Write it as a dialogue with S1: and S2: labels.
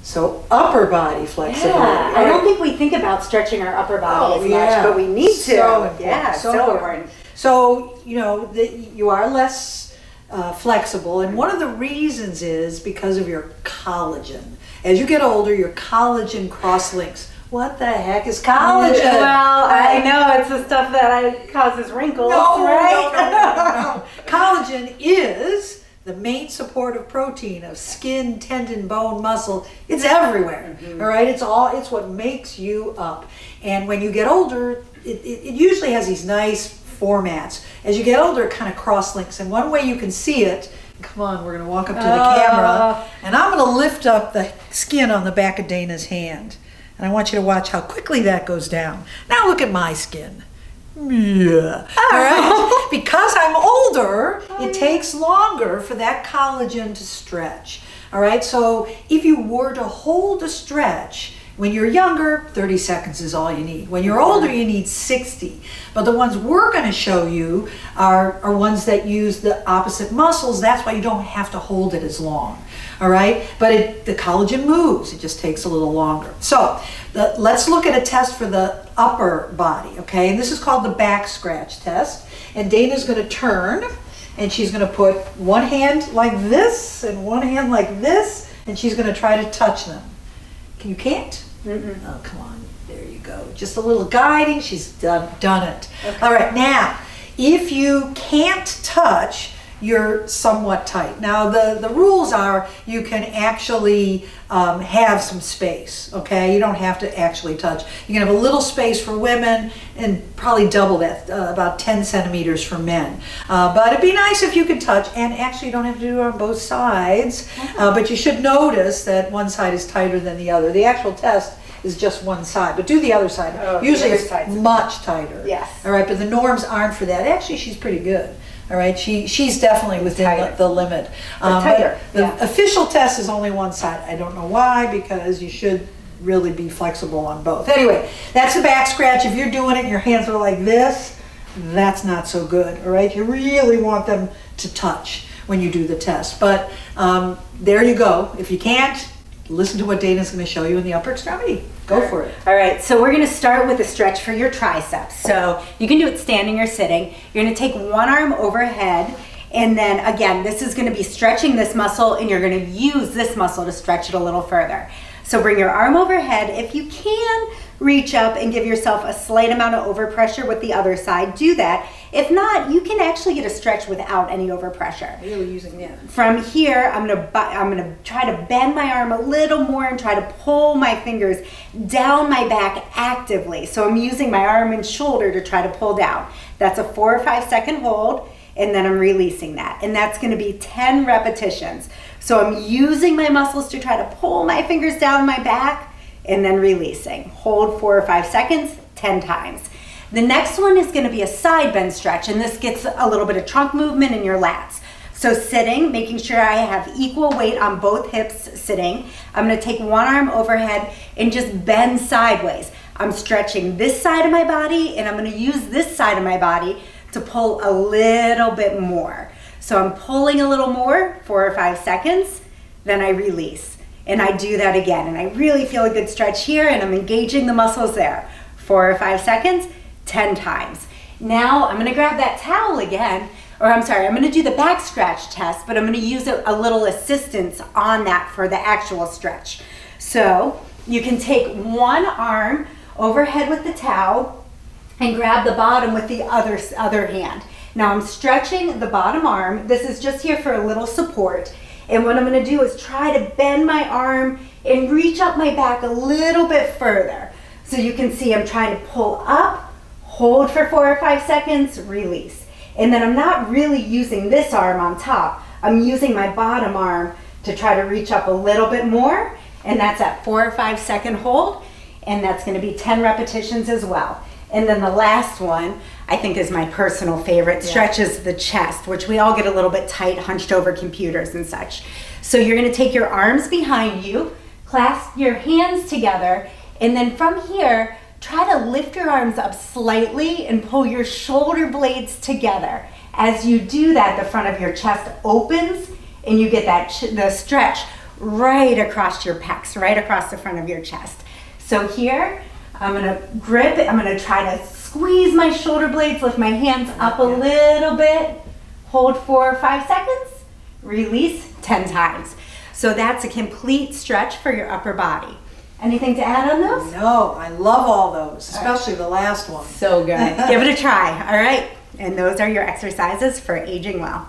S1: So upper body flexibility.
S2: Yeah, I don't think we think about stretching our upper body as much, but we need to.
S1: So important.
S2: Yeah, so important.
S1: So, you know, you are less flexible, and one of the reasons is because of your collagen. As you get older, your collagen cross-links. What the heck is collagen?
S2: Well, I know it's the stuff that causes wrinkles, right?
S1: No. Collagen is the main supportive protein of skin, tendon, bone, muscle. It's everywhere. All right, it's what makes you up. And when you get older, it usually has these nice formats. As you get older, it kind of cross-links. And one way you can see it, come on, we're going to walk up to the camera, and I'm going to lift up the skin on the back of Dana's hand. And I want you to watch how quickly that goes down. Now look at my skin. Yeah. All right. Because I'm older, it takes longer for that collagen to stretch. All right. So if you were to hold a stretch, when you're younger, 30 seconds is all you need. When you're older, you need 60. But the ones we're going to show you are ones that use the opposite muscles. That's why you don't have to hold it as long. All right, but the collagen moves. It just takes a little longer. So let's look at a test for the upper body, okay? And this is called the back scratch test. And Dana's going to turn, and she's going to put one hand like this and one hand like this, and she's going to try to touch them. You can't? Oh, come on. There you go. Just a little guiding. She's done it. Okay. All right, now, if you can't touch, you're somewhat tight. Now the rules are you can actually have some space, okay? You don't have to actually touch. You can have a little space for women and probably double that, about 10 centimeters for men. But it'd be nice if you could touch, and actually you don't have to do it on both sides, but you should notice that one side is tighter than the other. The actual test is just one side, but do the other side. Usually it's much tighter.
S2: Yes.
S1: All right, but the norms aren't for that. Actually, she's pretty good. All right, she's definitely within the limit. But the official test is only one side. I don't know why, because you should really be flexible on both. Anyway, that's the back scratch. If you're doing it and your hands are like this, that's not so good. All right, you really want them to touch when you do the test. But there you go. If you can't, listen to what Dana's going to show you in the upper extremity. Go for it.
S2: All right, so we're going to start with a stretch for your triceps. So you can do it standing or sitting. You're going to take one arm overhead, and then again, this is going to be stretching this muscle, and you're going to use this muscle to stretch it a little further. So bring your arm overhead. If you can, reach up and give yourself a slight amount of overpressure with the other side. Do that. If not, you can actually get a stretch without any overpressure.
S1: Really using that.
S2: From here, I'm gonna try to bend my arm a little more and try to pull my fingers down my back actively. So I'm using my arm and shoulder to try to pull down. That's a 4 or 5 second hold, and then I'm releasing that. And that's gonna be 10 repetitions. So I'm using my muscles to try to pull my fingers down my back, and then releasing. Hold 4 or 5 seconds, 10 times. The next one is gonna be a side bend stretch, and this gets a little bit of trunk movement in your lats. So sitting, making sure I have equal weight on both hips sitting. I'm gonna take one arm overhead and just bend sideways. I'm stretching this side of my body, and I'm gonna use this side of my body to pull a little bit more. So I'm pulling a little more, 4 or 5 seconds, then I release. And I do that again, and I really feel a good stretch here, and I'm engaging the muscles there. 4 or 5 seconds, 10 times. Now I'm gonna grab that towel again, or I'm sorry, I'm gonna do the back scratch test, but I'm gonna use a little assistance on that for the actual stretch. So you can take one arm overhead with the towel and grab the bottom with the other hand. Now I'm stretching the bottom arm. This is just here for a little support. And what I'm gonna do is try to bend my arm and reach up my back a little bit further. So you can see I'm trying to pull up, hold for 4 or 5 seconds, release. And then I'm not really using this arm on top. I'm using my bottom arm to try to reach up a little bit more. And that's at 4 or 5 second hold. And that's gonna be 10 repetitions as well. And then the last one, I think is my personal favorite, stretches the chest, which we all get a little bit tight, hunched over computers and such. So you're gonna take your arms behind you, clasp your hands together, and then from here, try to lift your arms up slightly and pull your shoulder blades together. As you do that, the front of your chest opens and you get the stretch right across your pecs, right across the front of your chest. So here, I'm gonna grip it. I'm gonna try to squeeze my shoulder blades, lift my hands up a little bit, hold for 5 seconds, release 10 times. So that's a complete stretch for your upper body. Anything to add on those?
S1: No, I love all those, especially the last one.
S2: So good. Give it a try, all right? And those are your exercises for aging well.